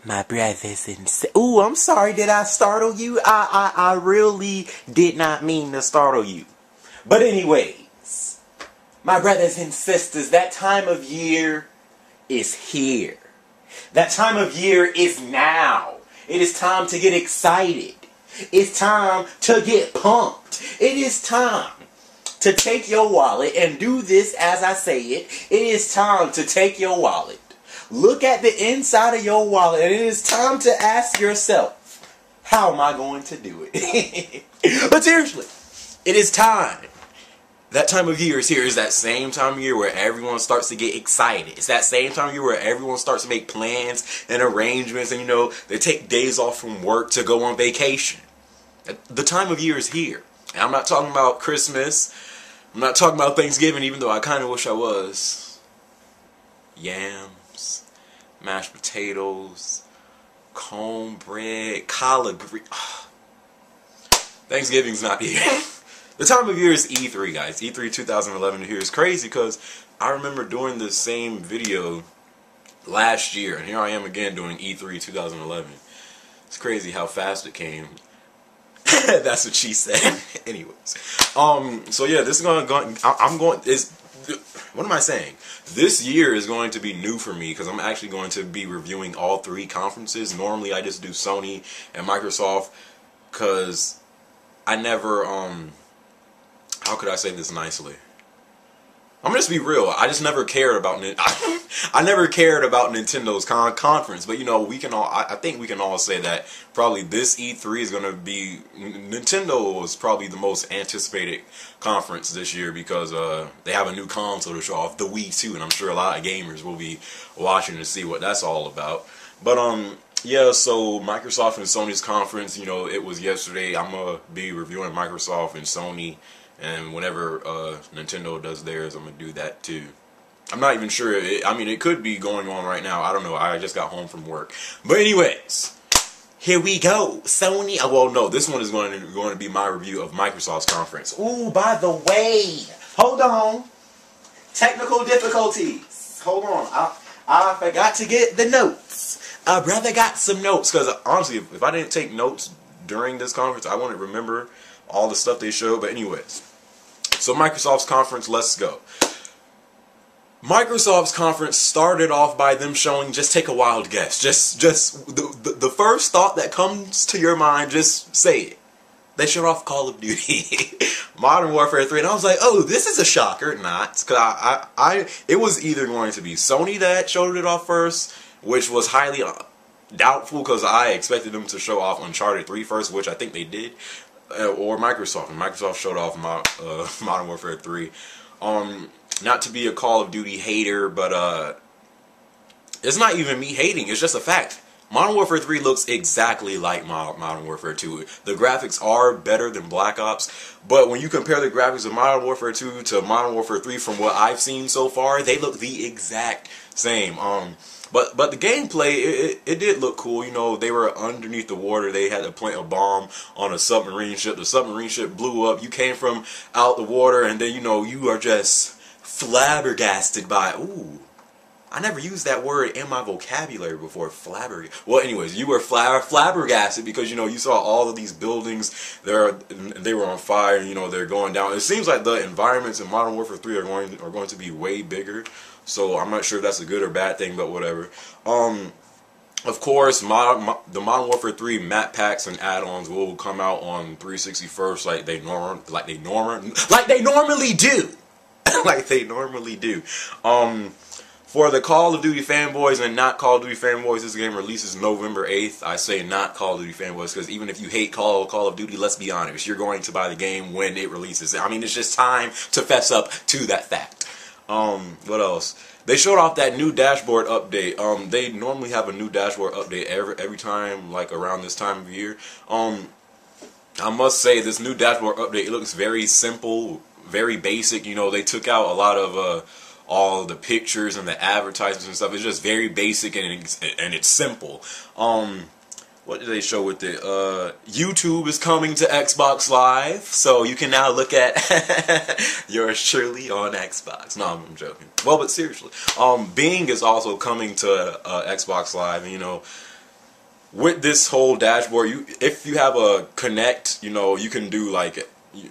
My brothers and ooh, I'm sorry, did I startle you? I really did not mean to startle you. But anyways, my brothers and sisters, that time of year is here. That time of year is now. It is time to get excited. It's time to get pumped. It is time to take your wallet and do this as I say it. It is time to take your wallet. Look at the inside of your wallet, and it is time to ask yourself, how am I going to do it? But seriously, it is time. That time of year is here. It's that same time of year where everyone starts to get excited. It's that same time of year where everyone starts to make plans and arrangements, and they take days off from work to go on vacation. The time of year is here. And I'm not talking about Christmas. I'm not talking about Thanksgiving, even though I kind of wish I was. Yams, mashed potatoes, cornbread, collard green. Thanksgiving's not here. The time of year is E3, guys. E3 2011 here is crazy because I remember doing the same video last year, and here I am again doing E3 2011. It's crazy how fast it came. That's what she said. Anyways, so yeah, this is what am I saying? This year is going to be new for me because I'm actually going to be reviewing all three conferences. Normally I just do Sony and Microsoft because I never, how could I say this nicely? I'm gonna just be real. I just never cared about I never cared about Nintendo's conference, but we can all. I think we can all say that probably this E3 is gonna be Nintendo was probably the most anticipated conference this year because they have a new console to show off, the Wii 2, and I'm sure a lot of gamers will be watching to see what that's all about. But yeah, so Microsoft and Sony's conference, it was yesterday. I'm gonna be reviewing Microsoft and Sony. And whenever Nintendo does theirs, I'm going to do that too. I'm not even sure. It could be going on right now. I don't know. I just got home from work. But anyways, here we go. Sony. Well, no, this one is going to be my review of Microsoft's conference. Ooh, by the way, hold on. Technical difficulties. Hold on. I forgot to get the notes. I rather got some notes because honestly, if I didn't take notes during this conference, I wouldn't remember all the stuff they showed. But anyways, so Microsoft's conference, let's go. Microsoft's conference started off by them showing, just take a wild guess, just the first thought that comes to your mind, just say it. They showed off Call of Duty Modern Warfare 3, and I was like, oh, this is a shocker. Not, because it was either going to be Sony that showed it off first, which was highly doubtful because I expected them to show off Uncharted 3 first, which I think they did. Or Microsoft, and Microsoft showed off Modern Warfare 3. Not to be a Call of Duty hater, but it's not even me hating, it's just a fact. Modern Warfare 3 looks exactly like Modern Warfare 2. The graphics are better than Black Ops, but when you compare the graphics of Modern Warfare 2 to Modern Warfare 3 from what I've seen so far, they look the exact same. But the gameplay, it did look cool. They were underneath the water. They had to plant a bomb on a submarine ship. The submarine ship blew up. You came from out the water, and then, you are just flabbergasted by, ooh, I never used that word in my vocabulary before, flabbergasted. Well, anyways, you were flabbergasted because, you saw all of these buildings, they were on fire, they're going down. It seems like the environments in Modern Warfare 3 are going to be way bigger. So I'm not sure if that's a good or bad thing, but whatever. Of course, the Modern Warfare 3 map packs and add-ons will come out on 360 first, like they normally do. Like they normally do. For the Call of Duty fanboys and not Call of Duty fanboys, this game releases November 8th. I say not Call of Duty fanboys because even if you hate Call of Duty, let's be honest, you're going to buy the game when it releases. It's just time to fess up to that fact. What else? They showed off that new dashboard update. They normally have a new dashboard update every time, like around this time of year. I must say this new dashboard update, it looks very simple, very basic. They took out a lot of all the pictures and the advertisements and stuff. It's just very basic and it's simple. What did they show with it? YouTube is coming to Xbox Live, so you can now look at yours truly on Xbox. No, I'm joking. Well, but seriously, Bing is also coming to Xbox Live, and with this whole dashboard, if you have a Kinect, you know, you can do like,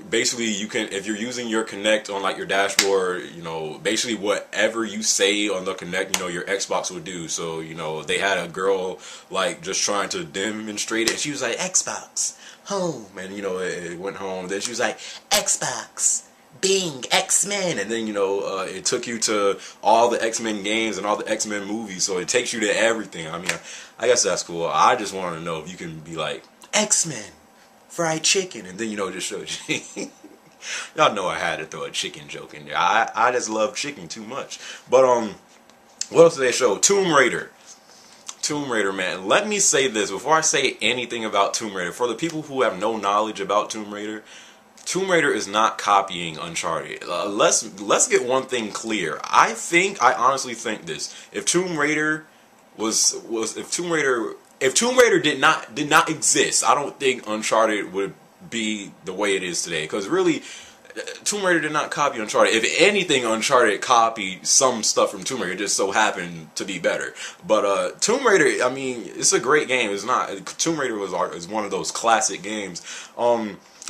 basically you can, if you're using your Kinect on like your dashboard, you know, basically whatever you say on the Kinect, you know, your Xbox will do. So, you know, they had a girl like just trying to demonstrate it, and she was like, Xbox home, and you know, it went home. Then she was like, Xbox Bing, X-Men, and then, you know, it took you to all the X-Men games and all the X-Men movies, so it takes you to everything. I mean, I guess that's cool. I just want to know if you can be like, X-Men, fried chicken, and then, you know, just show you. Y'all know I had to throw a chicken joke in there. I just love chicken too much. But, what else did they show? Tomb Raider. Tomb Raider, man. Let me say this before I say anything about Tomb Raider. For the people who have no knowledge about Tomb Raider, Tomb Raider is not copying Uncharted. Let's get one thing clear. I honestly think this. If Tomb Raider if Tomb Raider did not exist, I don't think Uncharted would be the way it is today. Because really, Tomb Raider did not copy Uncharted. If anything, Uncharted copied some stuff from Tomb Raider. It just so happened to be better. But Tomb Raider, I mean, it's a great game. It's not. Tomb Raider is one of those classic games.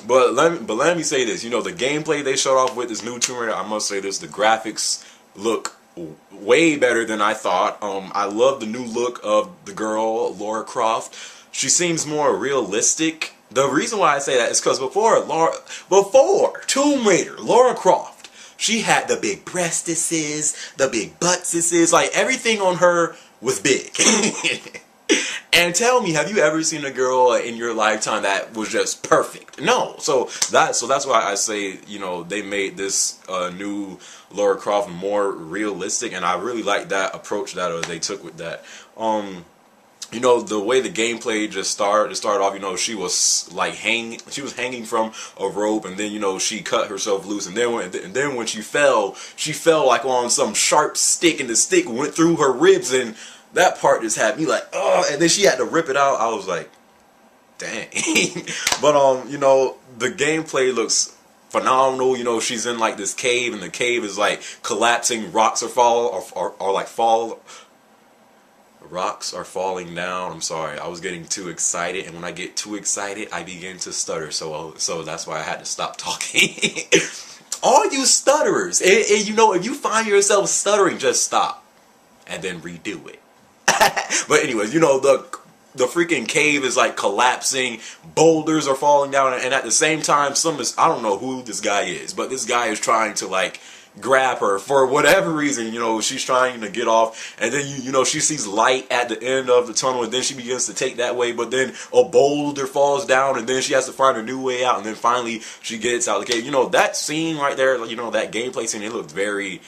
But let me say this. You know, the gameplay they showed off with this new Tomb Raider, I must say this, the graphics look way better than I thought. I love the new look of the girl, Lara Croft. She seems more realistic. The reason why I say that is because before Tomb Raider, Lara Croft, she had the big breastises, the big buttses, like everything on her was big. And tell me, have you ever seen a girl in your lifetime that was just perfect? No. So that's why I say, you know, they made this new Lara Croft more realistic, and I really like that approach that they took with that. You know, the way the gameplay just started off, you know, she was hanging from a rope, and then, you know, she cut herself loose, and then when she fell like on some sharp stick, and the stick went through her ribs, and that part just had me like, oh, and then she had to rip it out. I was like, dang. But, you know, the gameplay looks phenomenal. You know, she's in like this cave, and the cave is like collapsing. Rocks are falling down. I'm sorry, I was getting too excited, and when I get too excited, I begin to stutter. So that's why I had to stop talking. All you stutterers, and you know, if you find yourself stuttering, just stop and then redo it. But anyways, you know, the freaking cave is like collapsing, boulders are falling down, and at the same time, I don't know who this guy is, but this guy is trying to like grab her for whatever reason. You know, she's trying to get off, and then you know, she sees light at the end of the tunnel, and then she begins to take that way, but then a boulder falls down, and then she has to find a new way out, and then finally she gets out of the cave. You know, that scene right there, you know, that gameplay scene, it looked very,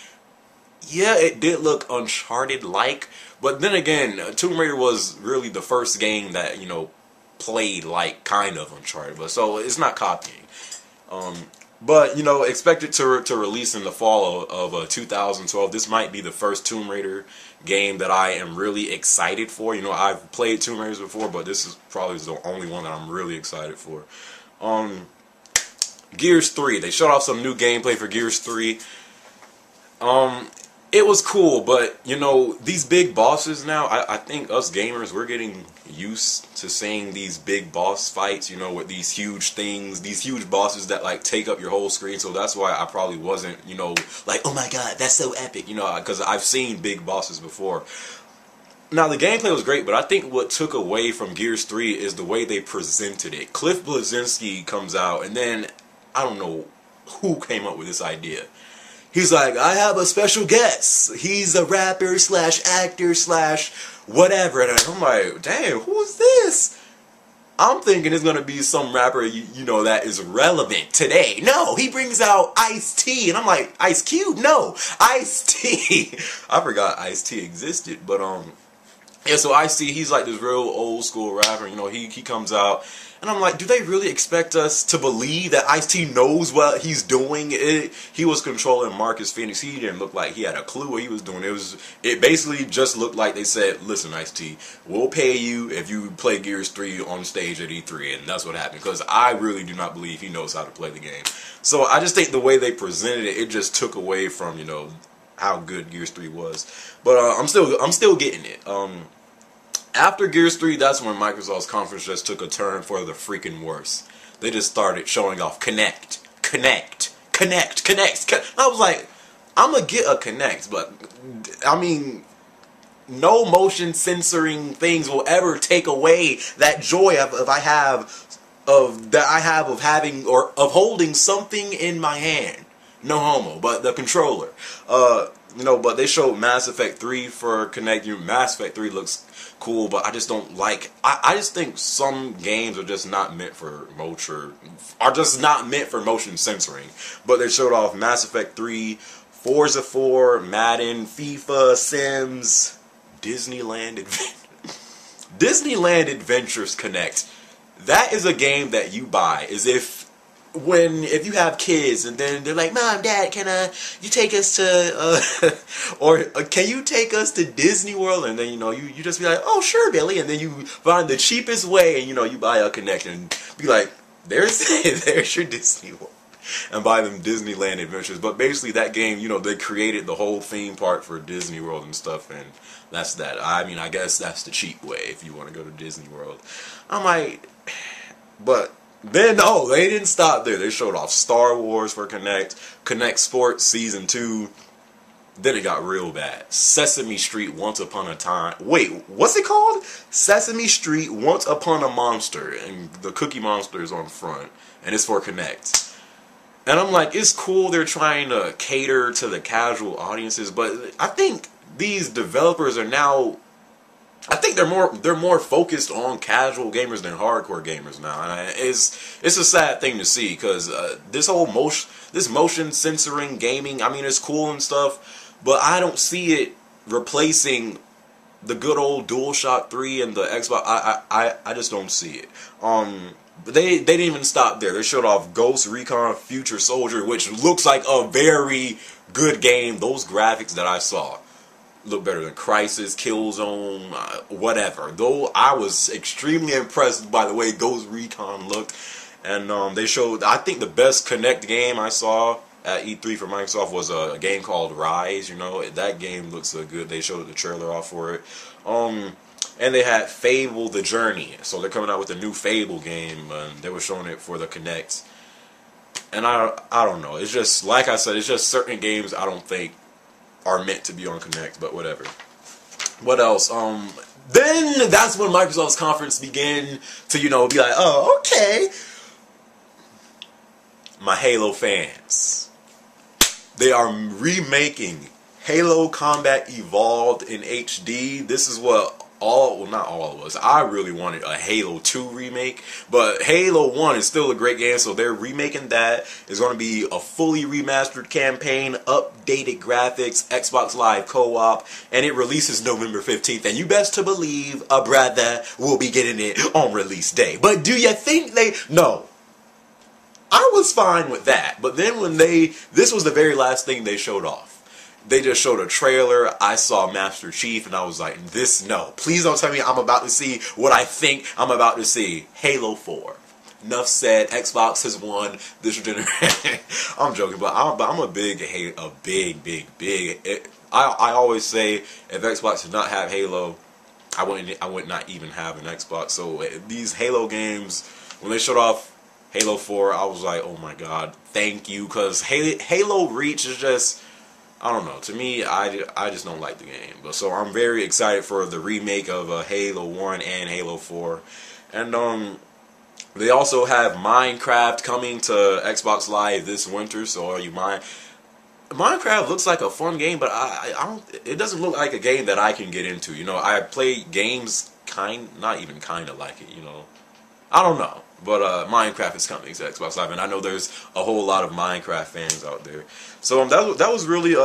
yeah, it did look Uncharted-like. But then again, Tomb Raider was really the first game that, you know, played like kind of Uncharted, but so it's not copying. But, you know, expected to release in the fall of 2012. This might be the first Tomb Raider game that I am really excited for. You know, I've played Tomb Raiders before, but this is probably the only one that I'm really excited for. Gears 3. They showed off some new gameplay for Gears 3. It was cool, but, you know, these big bosses now, I think us gamers, we're getting used to seeing these big boss fights, you know, with these huge things, these huge bosses that, like, take up your whole screen, so that's why I probably wasn't, you know, like, oh my god, that's so epic, you know, because I've seen big bosses before. Now, the gameplay was great, but I think what took away from Gears 3 is the way they presented it. Cliff Bleszinski comes out, and then, I don't know who came up with this idea. He's like, I have a special guest. He's a rapper slash actor slash whatever. And I'm like, damn, who's this? I'm thinking it's going to be some rapper, you know, that is relevant today. No, he brings out Ice-T. And I'm like, Ice Cube? No, Ice-T. I forgot Ice-T existed. But, yeah, so Ice-T, he's like this real old school rapper. You know, he comes out. And I'm like, do they really expect us to believe that Ice-T knows what he's doing? He was controlling Marcus Phoenix. He didn't look like he had a clue what he was doing. It basically just looked like they said, listen, Ice-T, we'll pay you if you play Gears 3 on stage at E3. And that's what happened. Because I really do not believe he knows how to play the game. So I just think the way they presented it, it just took away from, you know, how good Gears 3 was. But I'm still getting it. After Gears 3, that's when Microsoft's conference just took a turn for the freaking worse. They just started showing off Kinect. I was like, I'm gonna get a Kinect, but I mean, no motion censoring things will ever take away that joy I have of having or of holding something in my hand. No homo, but the controller. But they showed Mass Effect 3 for Kinect. Mass Effect 3 looks cool, but I just don't like. I just think some games are just not meant for motion censoring. But they showed off Mass Effect 3, Forza 4, Madden, FIFA, Sims, Disneyland Adventures Connect. That is a game that you buy as if if you have kids and then they're like, Mom, Dad, can you take us to or can you take us to Disney World? And then you just be like, oh sure, Billy, and then you find the cheapest way and you buy a Kinect and be like, there's your Disney World, and buy them Disneyland Adventures. But basically that game, they created the whole theme park for Disney World and stuff, and that's that. I mean, I guess that's the cheap way if you want to go to Disney World. I'm like, but then, no, they didn't stop there. They showed off Star Wars for Kinect Sports Season 2. Then it got real bad. Sesame Street Once Upon a Time. Wait, what's it called? Sesame Street Once Upon a Monster. And the Cookie Monster is on front. And it's for Kinect. And I'm like, it's cool they're trying to cater to the casual audiences. But I think these developers are now... I think they're more focused on casual gamers than hardcore gamers now, and it's a sad thing to see because this motion censoring gaming. I mean, it's cool and stuff, but I don't see it replacing the good old DualShock 3 and the Xbox. I just don't see it. But they didn't even stop there. They showed off Ghost Recon Future Soldier, which looks like a very good game. Those graphics that I saw look better than Crysis, Killzone, whatever. Though I was extremely impressed by the way Ghost Recon looked. And they showed, I think the best Kinect game I saw at E3 for Microsoft was a game called Rise. That game looks so good. They showed the trailer off for it. And they had Fable The Journey. So they're coming out with a new Fable game, and they were showing it for the Kinect. And I don't know. It's just, like I said, it's just certain games I don't think are meant to be on Kinect, but whatever. What else? Then that's when Microsoft's conference began to, be like, oh, okay. My Halo fans. They are remaking Halo Combat Evolved in HD. This is what not all of us. I really wanted a Halo 2 remake, but Halo 1 is still a great game, so they're remaking that. It's going to be a fully remastered campaign, updated graphics, Xbox Live co-op, and it releases November 15th, and you best to believe a brother will be getting it on release day. But do you think no. I was fine with that, but then when this was the very last thing they showed off. They just showed a trailer. I saw Master Chief, and I was like, no. Please don't tell me I'm about to see what I think I'm about to see. Halo 4. Enough said. Xbox has won this generation. I'm joking, but I'm a big. I always say, if Xbox did not have Halo, I would not even have an Xbox. So these Halo games, when they showed off Halo 4, I was like, oh my god, thank you, because Halo Reach is just... I don't know. To me, I just don't like the game. But so I'm very excited for the remake of Halo 1 and Halo 4. And they also have Minecraft coming to Xbox Live this winter. So are you Minecraft looks like a fun game, but I don't. It doesn't look like a game that I can get into. I play games not even kind of like it. I don't know. But Minecraft is coming to Xbox Live, and I know there's a whole lot of Minecraft fans out there. So that was really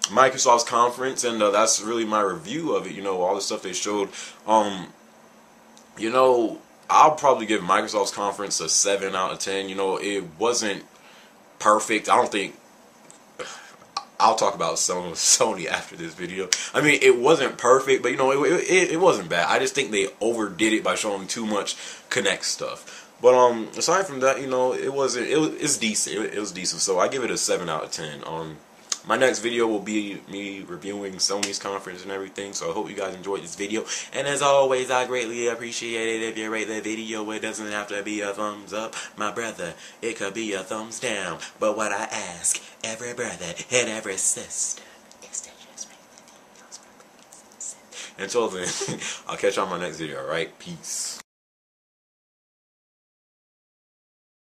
Microsoft's conference, and that's really my review of it. All the stuff they showed. I'll probably give Microsoft's conference a 7 out of 10. It wasn't perfect. I don't think... I'll talk about Sony after this video. I mean, it wasn't perfect, but it wasn't bad. I just think they overdid it by showing too much Kinect stuff. But aside from that, it's decent. It was decent. So I give it a 7 out of 10. My next video will be me reviewing Sony's conference and everything, so I hope you guys enjoyed this video. And as always, I greatly appreciate it if you rate the video. It doesn't have to be a thumbs up, my brother. It could be a thumbs down. But what I ask every brother and every sister is to just rate the videos. Until then, I'll catch you on my next video, alright? Peace.